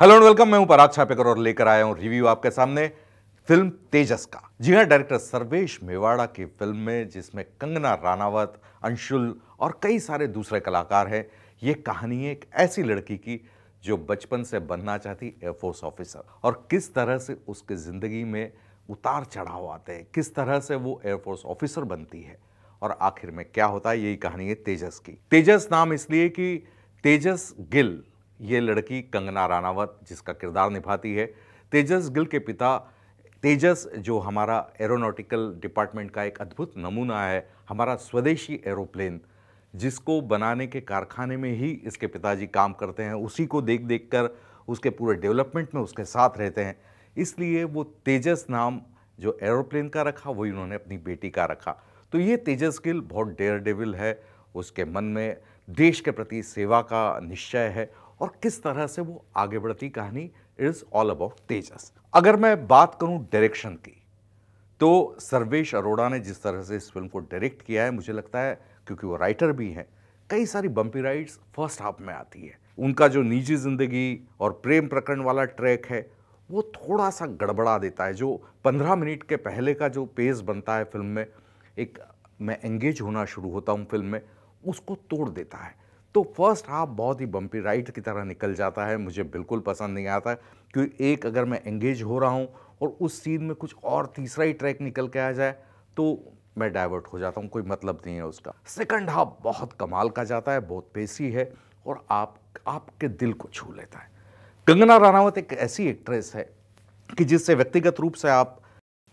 Hello and welcome, मैं हूं पराग छापेकर और लेकर आया हूं रिव्यू आपके सामने फिल्म तेजस का। जी हां, डायरेक्टर सर्वेश मेवाड़ा की फिल्म में, जिसमें कंगना रानावत, अंशुल और कई सारे दूसरे कलाकार हैं। ये कहानी है एक ऐसी लड़की की जो बचपन से बनना चाहती एयरफोर्स ऑफिसर, और किस तरह से उसकी जिंदगी में उतार चढ़ाव आते हैं, किस तरह से वो एयरफोर्स ऑफिसर बनती है और आखिर में क्या होता है। यही कहानी है तेजस की। तेजस नाम इसलिए कि तेजस गिल, ये लड़की कंगना रानावत जिसका किरदार निभाती है। तेजस गिल के पिता तेजस, जो हमारा एरोनॉटिकल डिपार्टमेंट का एक अद्भुत नमूना है, हमारा स्वदेशी एरोप्लेन जिसको बनाने के कारखाने में ही इसके पिताजी काम करते हैं, उसी को देख देख कर उसके पूरे डेवलपमेंट में उसके साथ रहते हैं। इसलिए वो तेजस नाम जो एरोप्लेन का रखा, वही उन्होंने अपनी बेटी का रखा। तो ये तेजस गिल बहुत डेयर डेविल है, उसके मन में देश के प्रति सेवा का निश्चय है, और किस तरह से वो आगे बढ़ती कहानी इज ऑल अबाउट तेजस। अगर मैं बात करूं डायरेक्शन की, तो सर्वेश अरोड़ा ने जिस तरह से इस फिल्म को डायरेक्ट किया है, मुझे लगता है क्योंकि वो राइटर भी हैं, कई सारी बम्पी राइड्स फर्स्ट हाफ में आती है। उनका जो निजी जिंदगी और प्रेम प्रकरण वाला ट्रैक है, वो थोड़ा सा गड़बड़ा देता है। जो 15 मिनट के पहले का जो पेस बनता है फिल्म में, एक मैं एंगेज होना शुरू होता हूँ फिल्म में, उसको तोड़ देता है। तो फर्स्ट हाफ बहुत ही बम्पी राइड की तरह निकल जाता है, मुझे बिल्कुल पसंद नहीं आता। क्योंकि एक अगर मैं एंगेज हो रहा हूँ और उस सीन में कुछ और तीसरा ही ट्रैक निकल के आ जाए तो मैं डाइवर्ट हो जाता हूँ, कोई मतलब नहीं है उसका। सेकंड हाफ बहुत कमाल का जाता है, बहुत पेशी है और आपके दिल को छू लेता है। कंगना रानावत एक ऐसी एक्ट्रेस है कि जिससे व्यक्तिगत रूप से आप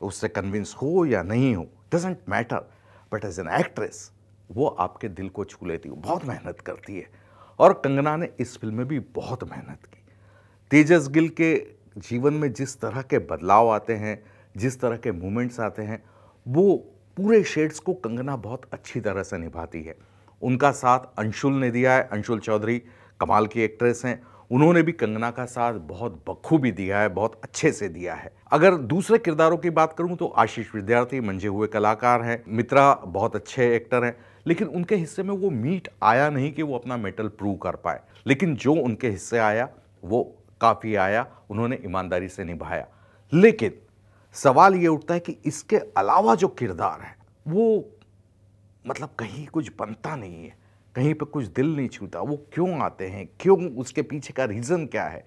उससे कन्विंस हो या नहीं हो, doesn't matter, but as an actress वो आपके दिल को छू लेती है, बहुत मेहनत करती है। और कंगना ने इस फिल्म में भी बहुत मेहनत की। तेजस गिल के जीवन में जिस तरह के बदलाव आते हैं, जिस तरह के मूवमेंट्स आते हैं, वो पूरे शेड्स को कंगना बहुत अच्छी तरह से निभाती है। उनका साथ अंशुल ने दिया है, अंशुल चौधरी कमाल की एक्ट्रेस हैं, उन्होंने भी कंगना का साथ बहुत बखूबी दिया है, बहुत अच्छे से दिया है। अगर दूसरे किरदारों की बात करूं तो आशीष विद्यार्थी मंझे हुए कलाकार हैं, मित्रा बहुत अच्छे एक्टर हैं, लेकिन उनके हिस्से में वो मीट आया नहीं कि वो अपना मेटल प्रूव कर पाए। लेकिन जो उनके हिस्से आया वो काफ़ी आया, उन्होंने ईमानदारी से निभाया। लेकिन सवाल ये उठता है कि इसके अलावा जो किरदार है वो मतलब कहीं कुछ बनता नहीं है, कहीं पे कुछ दिल नहीं छूता। वो क्यों आते हैं, क्यों, उसके पीछे का रीज़न क्या है,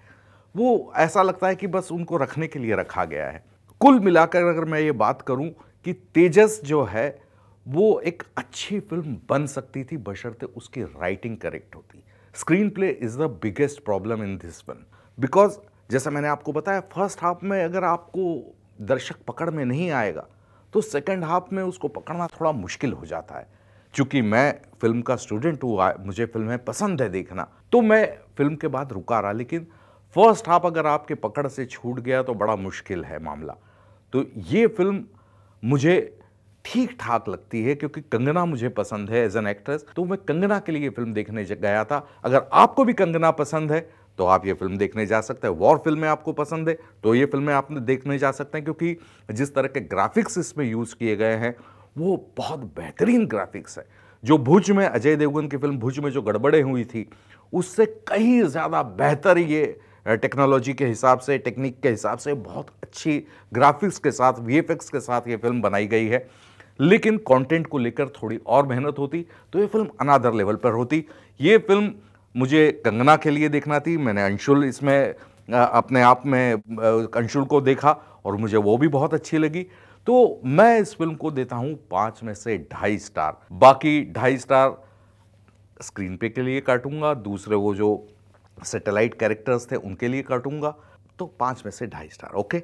वो ऐसा लगता है कि बस उनको रखने के लिए रखा गया है। कुल मिलाकर अगर मैं ये बात करूं कि तेजस जो है वो एक अच्छी फिल्म बन सकती थी, बशर्ते उसकी राइटिंग करेक्ट होती। Screen play is the biggest problem in this film, because जैसा मैंने आपको बताया, फर्स्ट हाफ में अगर आपको दर्शक पकड़ में नहीं आएगा तो सेकंड हाफ में उसको पकड़ना थोड़ा मुश्किल हो जाता है। चूंकि मैं फिल्म का स्टूडेंट हूँ, मुझे फिल्में पसंद है देखना, तो मैं फिल्म के बाद रुका रहा। लेकिन फर्स्ट हाफ अगर आपके पकड़ से छूट गया तो बड़ा मुश्किल है मामला। तो ये फिल्म मुझे ठीक ठाक लगती है क्योंकि कंगना मुझे पसंद है एज एन एक्ट्रेस, तो मैं कंगना के लिए ये फिल्म देखने गया था। अगर आपको भी कंगना पसंद है तो आप ये फिल्म देखने जा सकते हैं। वॉर फिल्में आपको पसंद है तो ये फिल्में आप देखने जा सकते हैं, क्योंकि जिस तरह के ग्राफिक्स इसमें यूज़ किए गए हैं वो बहुत बेहतरीन ग्राफिक्स है। जो भुज में अजय देवगन की फिल्म भुज में जो गड़बड़े हुई थी, उससे कहीं ज़्यादा बेहतर ये टेक्नोलॉजी के हिसाब से, टेक्निक के हिसाब से बहुत अच्छी ग्राफिक्स के साथ, वीएफएक्स के साथ ये फिल्म बनाई गई है। लेकिन कंटेंट को लेकर थोड़ी और मेहनत होती तो ये फिल्म अनादर लेवल पर होती। ये फिल्म मुझे कंगना के लिए देखना थी। मैंने अंशुल इसमें अपने आप में अंशुल को देखा और मुझे वो भी बहुत अच्छी लगी। तो मैं इस फिल्म को देता हूं 5 में से 2.5 स्टार। बाकी 2.5 स्टार स्क्रीन पे के लिए काटूंगा, दूसरे वो जो सैटेलाइट कैरेक्टर्स थे उनके लिए काटूंगा। तो 5 में से 2.5 स्टार। ओके।